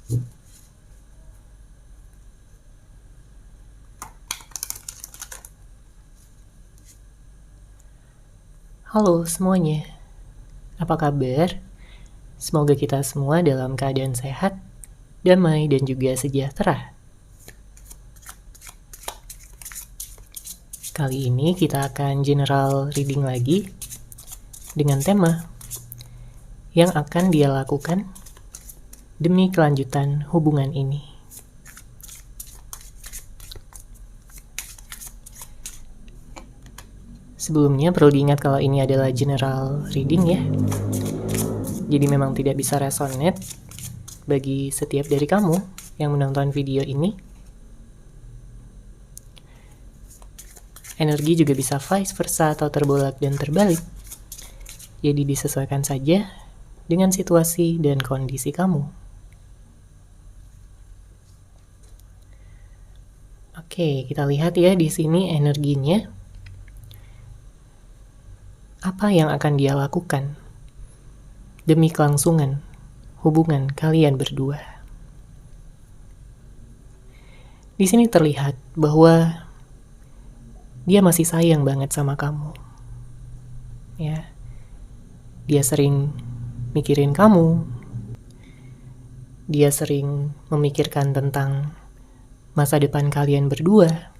Halo semuanya, apa kabar? Semoga kita semua dalam keadaan sehat, damai, dan juga sejahtera. Kali ini kita akan general reading lagi dengan tema yang akan dia lakukan demi kelanjutan hubungan ini. Sebelumnya perlu diingat kalau ini adalah general reading ya. Jadi memang tidak bisa resonate bagi setiap dari kamu yang menonton video ini. Energi juga bisa vice versa atau terbolak dan terbalik. Jadi disesuaikan saja dengan situasi dan kondisi kamu. Oke, kita lihat ya di sini energinya. Apa yang akan dia lakukan demi kelangsungan hubungan kalian berdua? Di sini terlihat bahwa dia masih sayang banget sama kamu. Ya. Dia sering mikirin kamu. Dia sering memikirkan tentang masa depan kalian berdua.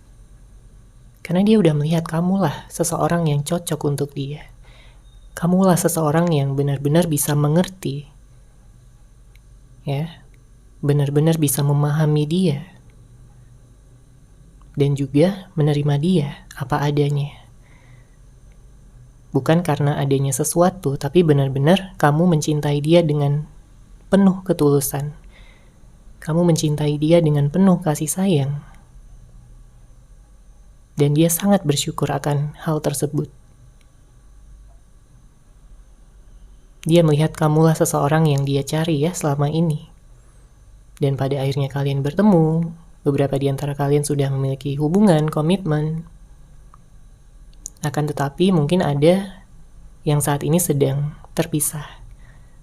Karena dia udah melihat kamulah seseorang yang cocok untuk dia. Kamulah seseorang yang benar-benar bisa mengerti. Ya. Benar-benar bisa memahami dia. Dan juga menerima dia apa adanya. Bukan karena adanya sesuatu, tapi benar-benar kamu mencintai dia dengan penuh ketulusan. Kamu mencintai dia dengan penuh kasih sayang. Dan dia sangat bersyukur akan hal tersebut. Dia melihat kamulah seseorang yang dia cari ya selama ini. Dan pada akhirnya kalian bertemu, beberapa di antara kalian sudah memiliki hubungan, komitmen. Akan tetapi mungkin ada yang saat ini sedang terpisah,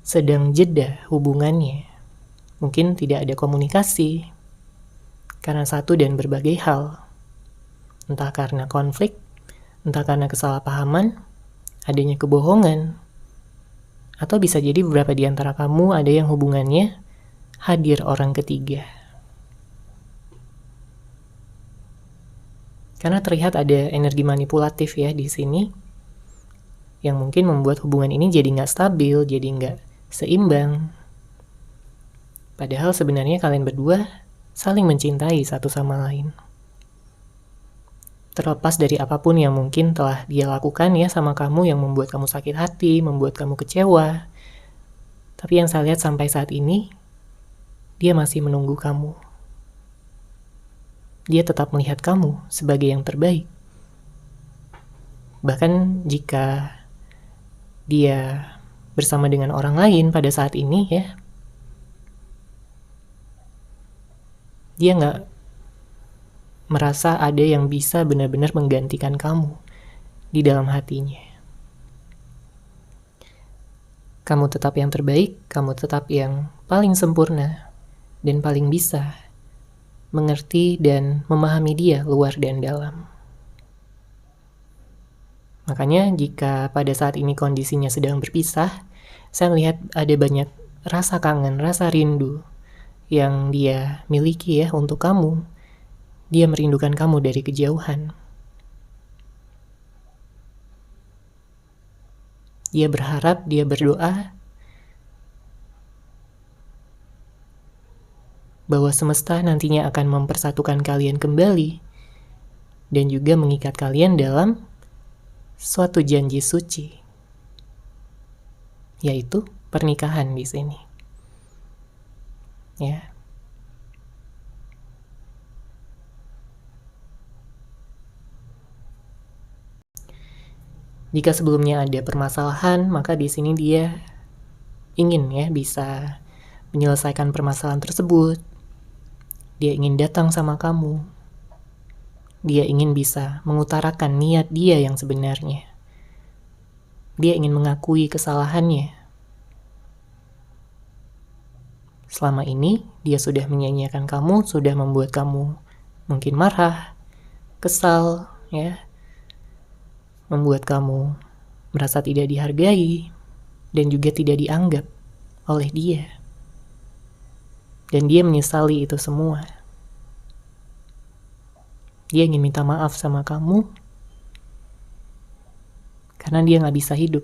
sedang jeda hubungannya. Mungkin tidak ada komunikasi, karena satu dan berbagai hal. Entah karena konflik, entah karena kesalahpahaman, adanya kebohongan, atau bisa jadi beberapa di antara kamu ada yang hubungannya hadir orang ketiga. Karena terlihat ada energi manipulatif ya di sini, yang mungkin membuat hubungan ini jadi nggak stabil, jadi nggak seimbang. Padahal sebenarnya kalian berdua saling mencintai satu sama lain. Terlepas dari apapun yang mungkin telah dia lakukan ya sama kamu yang membuat kamu sakit hati, membuat kamu kecewa. Tapi yang saya lihat sampai saat ini, dia masih menunggu kamu. Dia tetap melihat kamu sebagai yang terbaik. Bahkan jika dia bersama dengan orang lain pada saat ini ya, dia nggak merasa ada yang bisa benar-benar menggantikan kamu di dalam hatinya. Kamu tetap yang terbaik, kamu tetap yang paling sempurna, dan paling bisa mengerti dan memahami dia luar dan dalam. Makanya jika pada saat ini kondisinya sedang berpisah, saya melihat ada banyak rasa kangen, rasa rindu yang dia miliki ya untuk kamu. Dia merindukan kamu dari kejauhan. Dia berharap, dia berdoa bahwa semesta nantinya akan mempersatukan kalian kembali dan juga mengikat kalian dalam suatu janji suci, yaitu pernikahan di sini. Ya. Jika sebelumnya ada permasalahan, maka di sini dia ingin ya bisa menyelesaikan permasalahan tersebut. Dia ingin datang sama kamu. Dia ingin bisa mengutarakan niat dia yang sebenarnya. Dia ingin mengakui kesalahannya. Selama ini dia sudah menyanyiakan kamu, sudah membuat kamu mungkin marah, kesal, ya, membuat kamu merasa tidak dihargai dan juga tidak dianggap oleh dia. Dan dia menyesali itu semua. Dia ingin minta maaf sama kamu karena dia nggak bisa hidup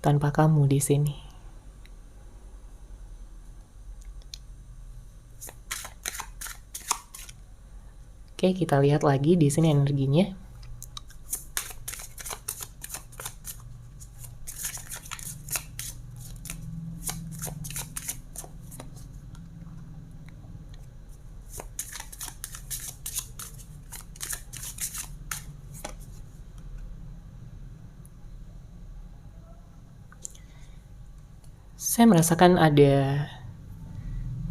tanpa kamu di sini. Oke, kita lihat lagi di sini energinya. Saya merasakan ada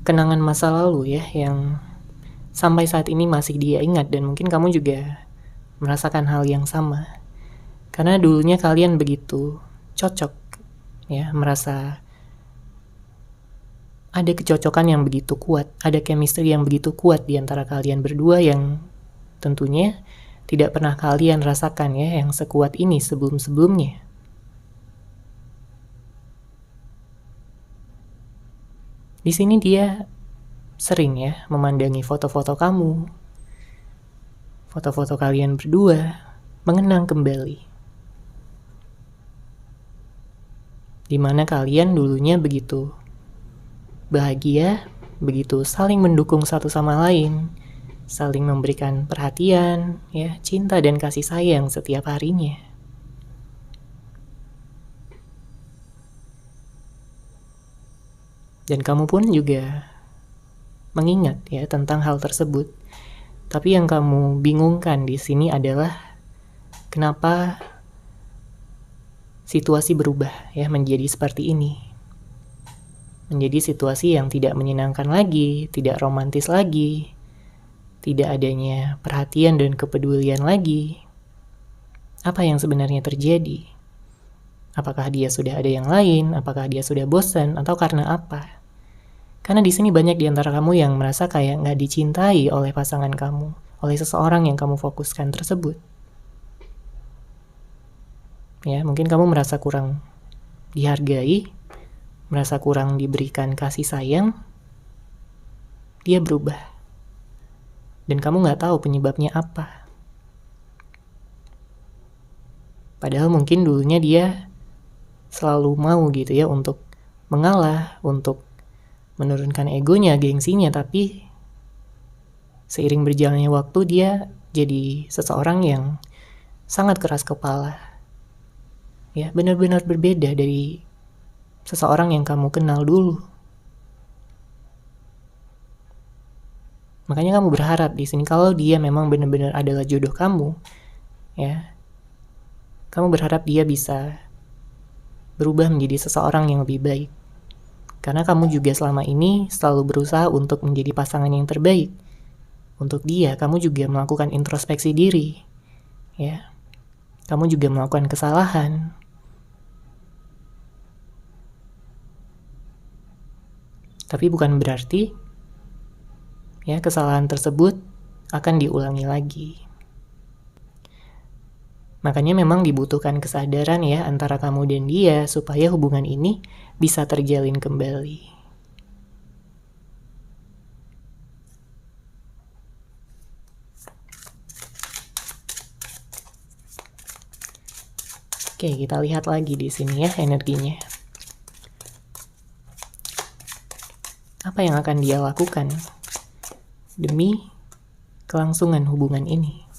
kenangan masa lalu ya yang sampai saat ini masih dia ingat, dan mungkin kamu juga merasakan hal yang sama. Karena dulunya kalian begitu cocok ya, merasa ada kecocokan yang begitu kuat, ada chemistry yang begitu kuat di antara kalian berdua yang tentunya tidak pernah kalian rasakan ya yang sekuat ini sebelum-sebelumnya. Di sini dia sering ya memandangi foto-foto kamu, foto-foto kalian berdua, mengenang kembali. Dimana kalian dulunya begitu bahagia, begitu saling mendukung satu sama lain, saling memberikan perhatian, ya, cinta dan kasih sayang setiap harinya. Dan kamu pun juga mengingat ya tentang hal tersebut. Tapi yang kamu bingungkan di sini adalah kenapa situasi berubah ya menjadi seperti ini. Menjadi situasi yang tidak menyenangkan lagi, tidak romantis lagi, tidak adanya perhatian dan kepedulian lagi. Apa yang sebenarnya terjadi? Apakah dia sudah ada yang lain? Apakah dia sudah bosan? Atau karena apa? Karena di sini banyak di antara kamu yang merasa kayak nggak dicintai oleh pasangan kamu, oleh seseorang yang kamu fokuskan tersebut. Ya, mungkin kamu merasa kurang dihargai, merasa kurang diberikan kasih sayang. Dia berubah. Dan kamu nggak tahu penyebabnya apa. Padahal mungkin dulunya dia selalu mau gitu ya untuk mengalah, untuk menurunkan egonya, gengsinya, tapi seiring berjalannya waktu dia jadi seseorang yang sangat keras kepala. Ya, benar-benar berbeda dari seseorang yang kamu kenal dulu. Makanya kamu berharap di sini kalau dia memang benar-benar adalah jodoh kamu, ya, kamu berharap dia bisa berubah menjadi seseorang yang lebih baik. Karena kamu juga selama ini selalu berusaha untuk menjadi pasangan yang terbaik. Untuk dia, kamu juga melakukan introspeksi diri. Ya. Kamu juga melakukan kesalahan. Tapi bukan berarti ya kesalahan tersebut akan diulangi lagi. Makanya memang dibutuhkan kesadaran ya antara kamu dan dia supaya hubungan ini bisa terjalin kembali. Oke, kita lihat lagi di sini ya energinya. Apa yang akan dia lakukan demi kelangsungan hubungan ini?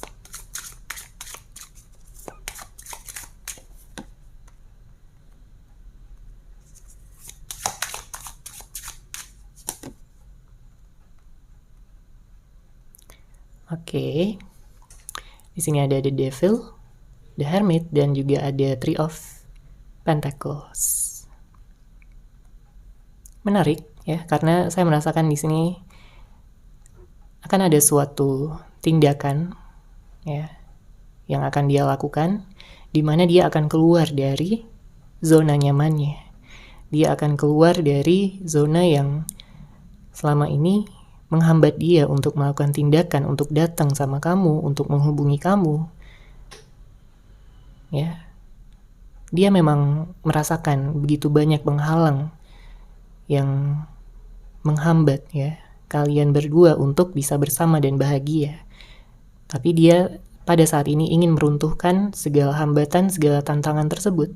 Oke. Di sini ada The Devil, The Hermit, dan juga ada Three of Pentacles. Menarik ya, karena saya merasakan di sini akan ada suatu tindakan ya yang akan dia lakukan, di mana dia akan keluar dari zona nyamannya. Dia akan keluar dari zona yang selama ini menghambat dia untuk melakukan tindakan, untuk datang sama kamu, untuk menghubungi kamu. Ya, dia memang merasakan begitu banyak penghalang yang menghambat ya kalian berdua untuk bisa bersama dan bahagia. Tapi dia pada saat ini ingin meruntuhkan segala hambatan, segala tantangan tersebut.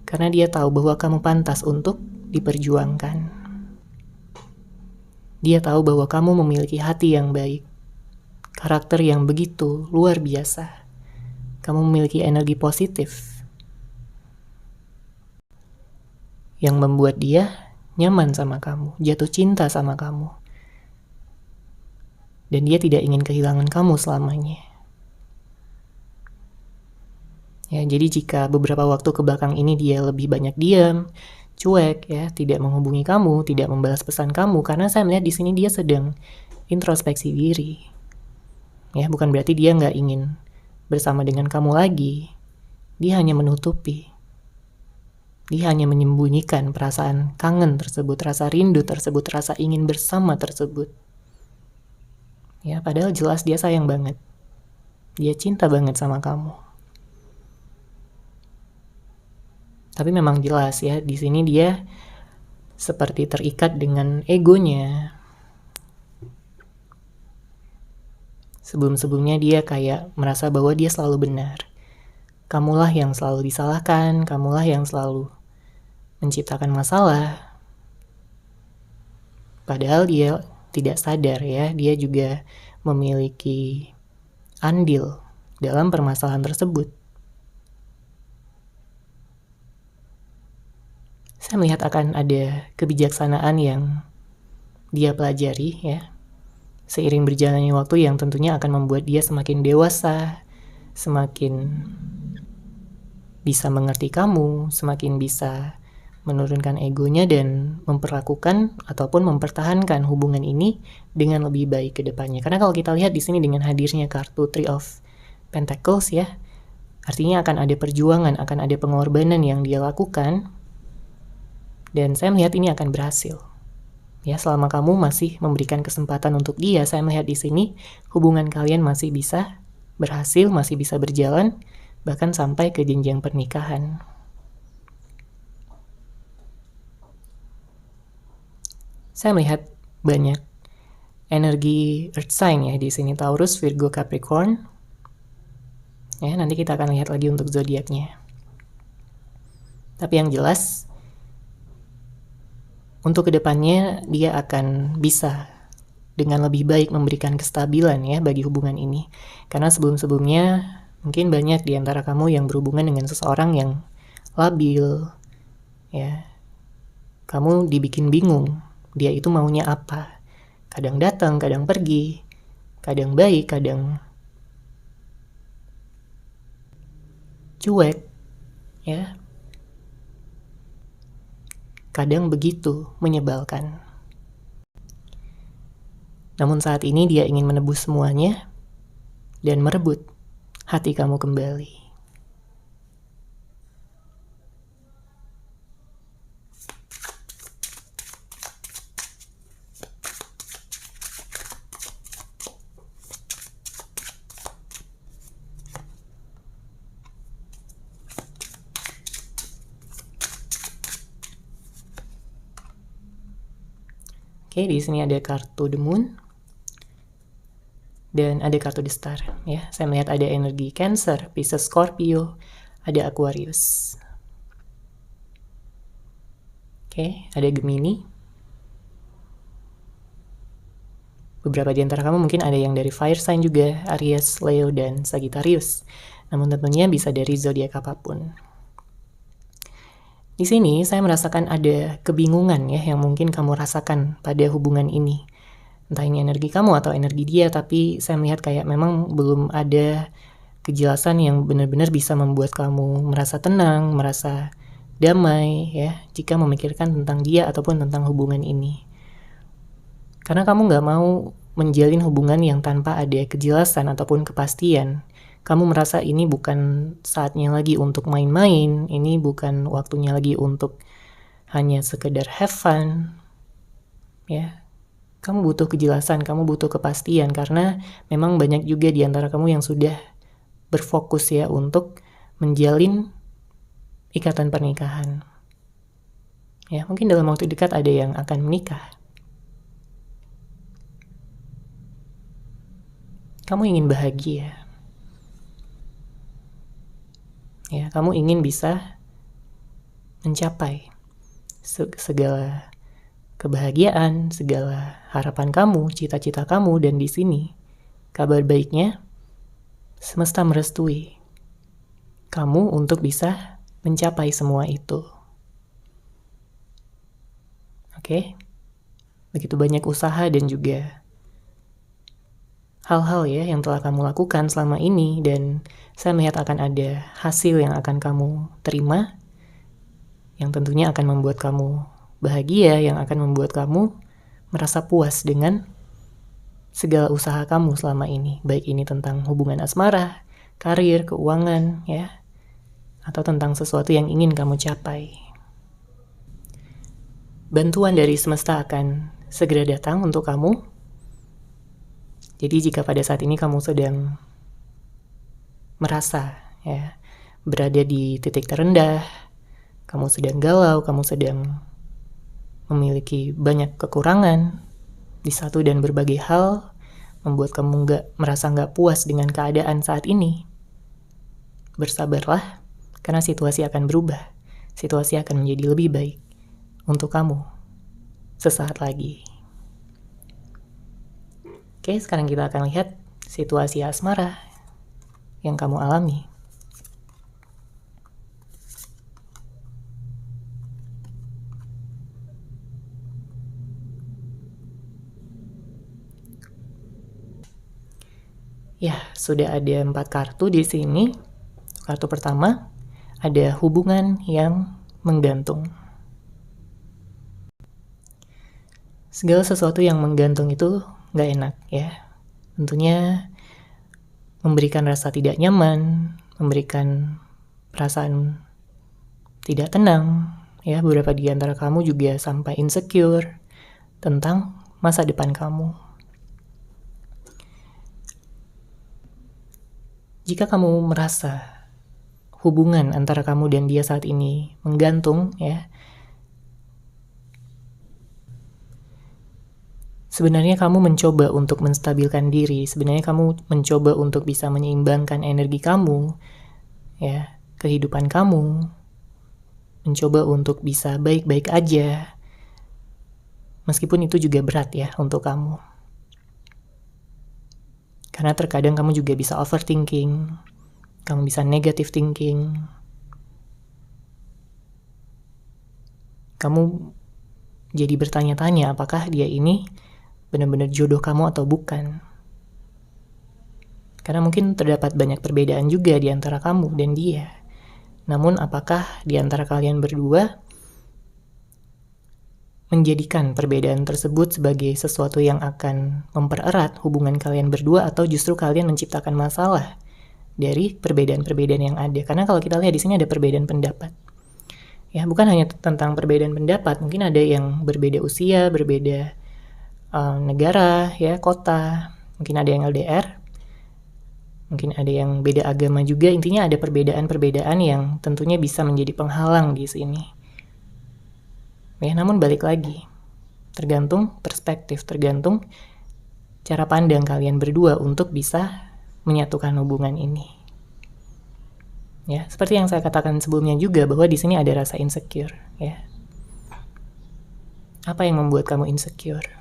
Karena dia tahu bahwa kamu pantas untuk diperjuangkan. Dia tahu bahwa kamu memiliki hati yang baik, karakter yang begitu luar biasa. Kamu memiliki energi positif yang membuat dia nyaman sama kamu, jatuh cinta sama kamu. Dan dia tidak ingin kehilangan kamu selamanya. Ya, jadi jika beberapa waktu ke belakang ini dia lebih banyak diam, cuek ya, tidak menghubungi kamu, tidak membalas pesan kamu, karena saya melihat di sini dia sedang introspeksi diri. Ya, bukan berarti dia nggak ingin bersama dengan kamu lagi. Dia hanya menutupi. Dia hanya menyembunyikan perasaan kangen tersebut, rasa rindu tersebut, rasa ingin bersama tersebut. Ya, padahal jelas dia sayang banget. Dia cinta banget sama kamu. Tapi memang jelas ya, di sini dia seperti terikat dengan egonya. Sebelum-sebelumnya dia kayak merasa bahwa dia selalu benar. Kamulah yang selalu disalahkan, kamulah yang selalu menciptakan masalah. Padahal dia tidak sadar ya, dia juga memiliki andil dalam permasalahan tersebut. Saya melihat akan ada kebijaksanaan yang dia pelajari ya, seiring berjalannya waktu yang tentunya akan membuat dia semakin dewasa, semakin bisa mengerti kamu, semakin bisa menurunkan egonya dan memperlakukan ataupun mempertahankan hubungan ini dengan lebih baik ke depannya. Karena kalau kita lihat di sini dengan hadirnya kartu Three of Pentacles ya, artinya akan ada perjuangan, akan ada pengorbanan yang dia lakukan. Dan saya melihat ini akan berhasil. Ya, selama kamu masih memberikan kesempatan untuk dia, saya melihat di sini hubungan kalian masih bisa berhasil, masih bisa berjalan, bahkan sampai ke jenjang pernikahan. Saya melihat banyak energi earth sign ya di sini, Taurus, Virgo, Capricorn. Ya, nanti kita akan lihat lagi untuk zodiaknya. Tapi yang jelas, untuk kedepannya dia akan bisa dengan lebih baik memberikan kestabilan ya bagi hubungan ini. Karena sebelum-sebelumnya mungkin banyak di antara kamu yang berhubungan dengan seseorang yang labil ya. Kamu dibikin bingung, dia itu maunya apa. Kadang datang, kadang pergi, kadang baik, kadang cuek ya. Kadang begitu menyebalkan. Namun saat ini dia ingin menebus semuanya dan merebut hati kamu kembali. Oke, di sini ada kartu The Moon dan ada kartu The Star ya. Saya melihat ada energi Cancer, Pisces, Scorpio, ada Aquarius. Oke, ada Gemini. Beberapa di antara kamu mungkin ada yang dari fire sign juga, Aries, Leo, dan Sagittarius. Namun tentunya bisa dari zodiak apapun. Di sini saya merasakan ada kebingungan ya yang mungkin kamu rasakan pada hubungan ini. Entah ini energi kamu atau energi dia, tapi saya melihat kayak memang belum ada kejelasan yang benar-benar bisa membuat kamu merasa tenang, merasa damai ya, jika memikirkan tentang dia ataupun tentang hubungan ini. Karena kamu gak mau menjalin hubungan yang tanpa ada kejelasan ataupun kepastian. Kamu merasa ini bukan saatnya lagi untuk main-main, ini bukan waktunya lagi untuk hanya sekedar have fun, ya. Kamu butuh kejelasan, kamu butuh kepastian, karena memang banyak juga di antara kamu yang sudah berfokus ya untuk menjalin ikatan pernikahan. Ya, mungkin dalam waktu dekat ada yang akan menikah. Kamu ingin bahagia. Ya, kamu ingin bisa mencapai segala kebahagiaan, segala harapan kamu, cita-cita kamu, dan di sini kabar baiknya semesta merestui kamu untuk bisa mencapai semua itu. Oke? Begitu banyak usaha dan juga hal-hal ya yang telah kamu lakukan selama ini, dan saya melihat akan ada hasil yang akan kamu terima, yang tentunya akan membuat kamu bahagia, yang akan membuat kamu merasa puas dengan segala usaha kamu selama ini, baik ini tentang hubungan asmara, karir, keuangan, ya, atau tentang sesuatu yang ingin kamu capai. Bantuan dari semesta akan segera datang untuk kamu. Jadi jika pada saat ini kamu sedang merasa ya berada di titik terendah, kamu sedang galau, kamu sedang memiliki banyak kekurangan di satu dan berbagai hal, membuat kamu merasa nggak puas dengan keadaan saat ini, bersabarlah, karena situasi akan berubah. Situasi akan menjadi lebih baik untuk kamu sesaat lagi. Oke, sekarang kita akan lihat situasi asmara yang kamu alami. Ya, sudah ada 4 kartu di sini. Kartu pertama, ada hubungan yang menggantung. Segala sesuatu yang menggantung itu nggak enak ya. Tentunya memberikan rasa tidak nyaman, memberikan perasaan tidak tenang. Ya, beberapa di antara kamu juga sampai insecure tentang masa depan kamu. Jika kamu merasa hubungan antara kamu dan dia saat ini menggantung, ya, sebenarnya kamu mencoba untuk menstabilkan diri, sebenarnya kamu mencoba untuk bisa menyeimbangkan energi kamu, ya, kehidupan kamu, mencoba untuk bisa baik-baik aja, meskipun itu juga berat ya untuk kamu. Karena terkadang kamu juga bisa overthinking, kamu bisa negative thinking, kamu jadi bertanya-tanya apakah dia ini benar-benar jodoh kamu atau bukan. Karena mungkin terdapat banyak perbedaan juga di antara kamu dan dia. Namun apakah di antara kalian berdua menjadikan perbedaan tersebut sebagai sesuatu yang akan mempererat hubungan kalian berdua, atau justru kalian menciptakan masalah dari perbedaan-perbedaan yang ada? Karena kalau kita lihat di sini ada perbedaan pendapat. Ya, bukan hanya tentang perbedaan pendapat, mungkin ada yang berbeda usia, berbeda negara, ya, kota, mungkin ada yang LDR, mungkin ada yang beda agama juga. Intinya ada perbedaan-perbedaan yang tentunya bisa menjadi penghalang di sini. Ya, namun balik lagi, tergantung perspektif, tergantung cara pandang kalian berdua untuk bisa menyatukan hubungan ini. Ya, seperti yang saya katakan sebelumnya juga, bahwa di sini ada rasa insecure, ya. Apa yang membuat kamu insecure?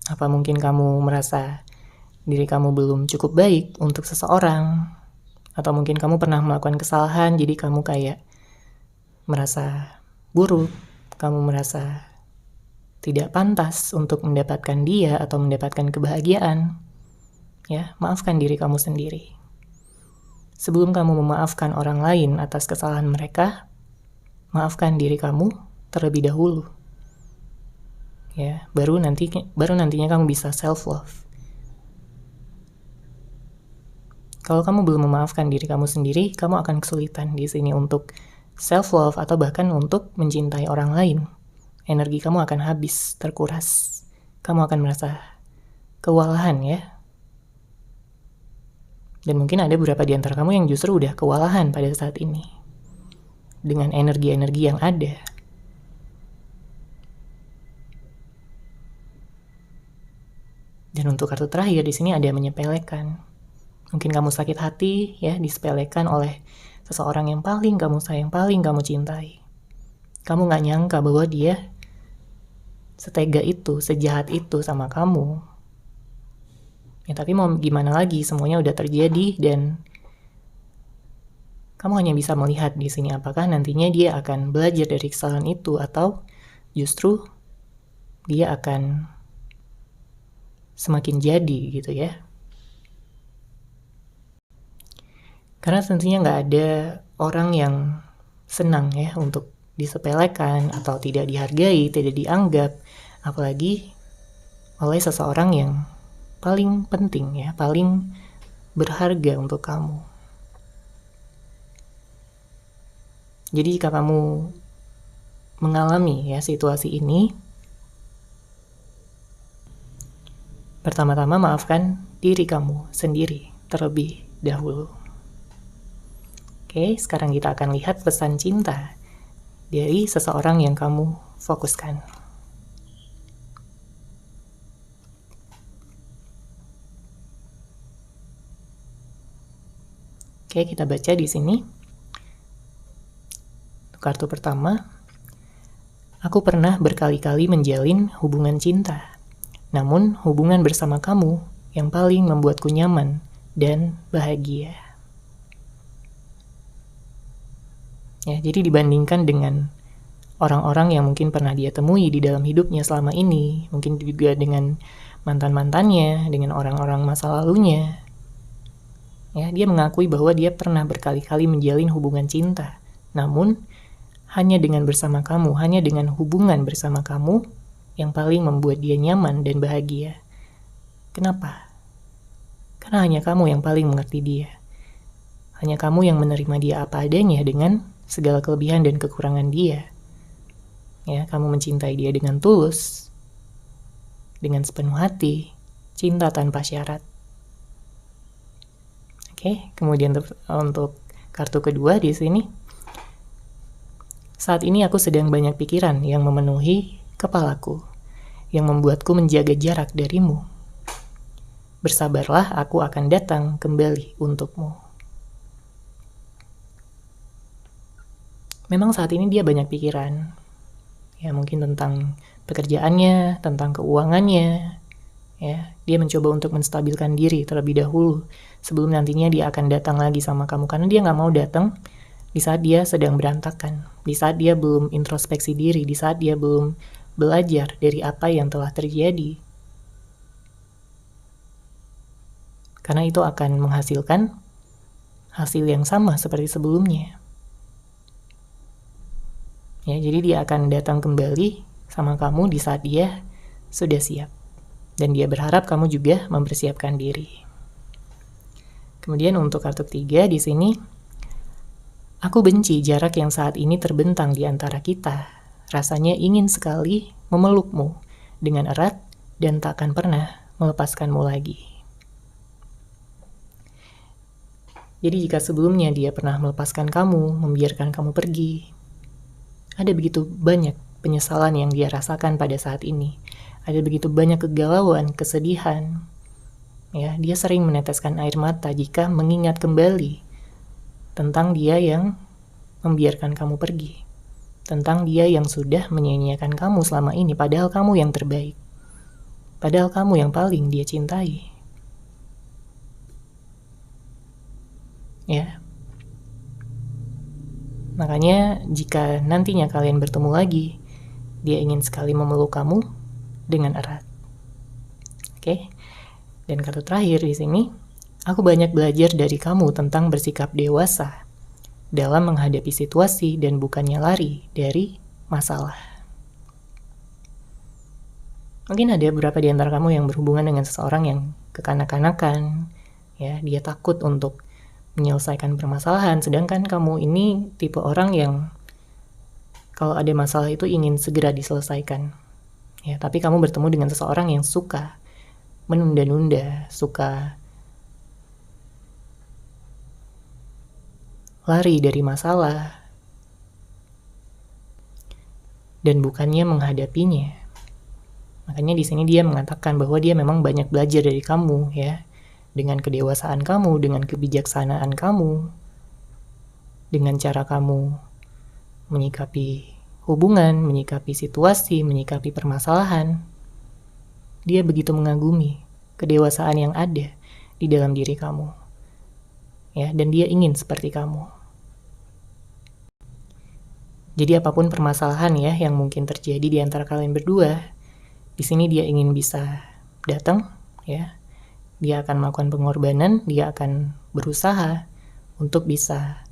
Apa mungkin kamu merasa diri kamu belum cukup baik untuk seseorang? Atau mungkin kamu pernah melakukan kesalahan, jadi kamu kayak merasa buruk, kamu merasa tidak pantas untuk mendapatkan dia atau mendapatkan kebahagiaan. Ya, maafkan diri kamu sendiri. Sebelum kamu memaafkan orang lain atas kesalahan mereka, maafkan diri kamu terlebih dahulu. Ya, baru nantinya kamu bisa self love. Kalau kamu belum memaafkan diri kamu sendiri, kamu akan kesulitan di sini untuk self love atau bahkan untuk mencintai orang lain. energi kamu akan habis, terkuras. Kamu akan merasa kewalahan ya. Dan mungkin ada beberapa di antara kamu yang justru udah kewalahan pada saat ini dengan energi-energi yang ada. Dan untuk kartu terakhir di sini ada menyepelekan. Mungkin kamu sakit hati ya, disepelekan oleh seseorang yang paling kamu sayang, paling kamu cintai. Kamu gak nyangka bahwa dia setega itu, sejahat itu sama kamu. Ya tapi mau gimana lagi, semuanya udah terjadi dan kamu hanya bisa melihat di sini apakah nantinya dia akan belajar dari kesalahan itu atau justru dia akan semakin jadi gitu ya. Karena tentunya nggak ada orang yang senang ya untuk disepelekan atau tidak dihargai, tidak dianggap, apalagi oleh seseorang yang paling penting ya, paling berharga untuk kamu. Jadi jika kamu mengalami ya situasi ini, pertama-tama maafkan diri kamu sendiri terlebih dahulu. Oke, sekarang kita akan lihat pesan cinta dari seseorang yang kamu fokuskan. Oke, kita baca di sini. Kartu pertama, aku pernah berkali-kali menjalin hubungan cinta. Namun, hubungan bersama kamu yang paling membuatku nyaman dan bahagia. Ya, jadi dibandingkan dengan orang-orang yang mungkin pernah dia temui di dalam hidupnya selama ini, mungkin juga dengan mantan-mantannya, dengan orang-orang masa lalunya, ya, dia mengakui bahwa dia pernah berkali-kali menjalin hubungan cinta. Namun, hanya dengan bersama kamu, hanya dengan hubungan bersama kamu yang paling membuat dia nyaman dan bahagia. Kenapa? Karena hanya kamu yang paling mengerti dia. Hanya kamu yang menerima dia apa adanya dengan segala kelebihan dan kekurangan dia. Ya, kamu mencintai dia dengan tulus, dengan sepenuh hati, cinta tanpa syarat. Oke, kemudian untuk kartu kedua di sini. Saat ini aku sedang banyak pikiran yang memenuhi kepalaku, yang membuatku menjaga jarak darimu. Bersabarlah, aku akan datang kembali untukmu. Memang saat ini dia banyak pikiran. Ya, mungkin tentang pekerjaannya, tentang keuangannya. Ya, dia mencoba untuk menstabilkan diri terlebih dahulu sebelum nantinya dia akan datang lagi sama kamu, karena dia nggak mau datang di saat dia sedang berantakan, di saat dia belum introspeksi diri, di saat dia belum belajar dari apa yang telah terjadi. Karena itu akan menghasilkan hasil yang sama seperti sebelumnya. Ya, jadi dia akan datang kembali sama kamu di saat dia sudah siap. Dan dia berharap kamu juga mempersiapkan diri. Kemudian untuk kartu ketiga di sini, aku benci jarak yang saat ini terbentang di antara kita. Rasanya ingin sekali memelukmu dengan erat dan tak akan pernah melepaskanmu lagi. Jadi jika sebelumnya dia pernah melepaskan kamu, membiarkan kamu pergi, ada begitu banyak penyesalan yang dia rasakan pada saat ini. Ada begitu banyak kegalauan, kesedihan. Ya, dia sering meneteskan air mata jika mengingat kembali tentang dia yang membiarkan kamu pergi. Tentang dia yang sudah menyia-nyiakan kamu selama ini, padahal kamu yang terbaik. Padahal kamu yang paling dia cintai. Ya. Makanya jika nantinya kalian bertemu lagi, dia ingin sekali memeluk kamu dengan erat. Oke. Dan kartu terakhir di sini, aku banyak belajar dari kamu tentang bersikap dewasa dalam menghadapi situasi dan bukannya lari dari masalah. Mungkin ada beberapa di antara kamu yang berhubungan dengan seseorang yang kekanak-kanakan, ya, dia takut untuk menyelesaikan permasalahan, sedangkan kamu ini tipe orang yang kalau ada masalah itu ingin segera diselesaikan. Ya, tapi kamu bertemu dengan seseorang yang suka menunda-nunda, suka lari dari masalah, dan bukannya menghadapinya. Makanya di sini dia mengatakan bahwa dia memang banyak belajar dari kamu, ya, dengan kedewasaan kamu, dengan kebijaksanaan kamu, dengan cara kamu menyikapi hubungan, menyikapi situasi, menyikapi permasalahan. Dia begitu mengagumi kedewasaan yang ada di dalam diri kamu, ya, dan dia ingin seperti kamu. Jadi apapun permasalahan ya yang mungkin terjadi di antara kalian berdua, di sini dia ingin bisa datang, ya. Dia akan melakukan pengorbanan, dia akan berusaha untuk bisa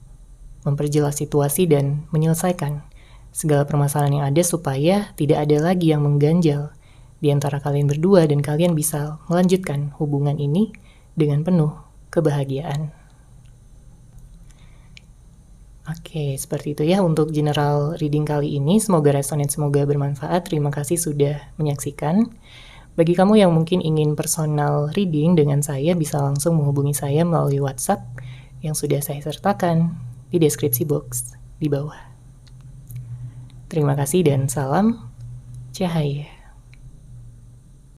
memperjelas situasi dan menyelesaikan segala permasalahan yang ada supaya tidak ada lagi yang mengganjal di antara kalian berdua dan kalian bisa melanjutkan hubungan ini dengan penuh kebahagiaan. Oke, seperti itu ya untuk general reading kali ini. Semoga resonate, semoga bermanfaat. Terima kasih sudah menyaksikan. Bagi kamu yang mungkin ingin personal reading dengan saya, bisa langsung menghubungi saya melalui WhatsApp yang sudah saya sertakan di deskripsi box di bawah. Terima kasih dan salam cahaya.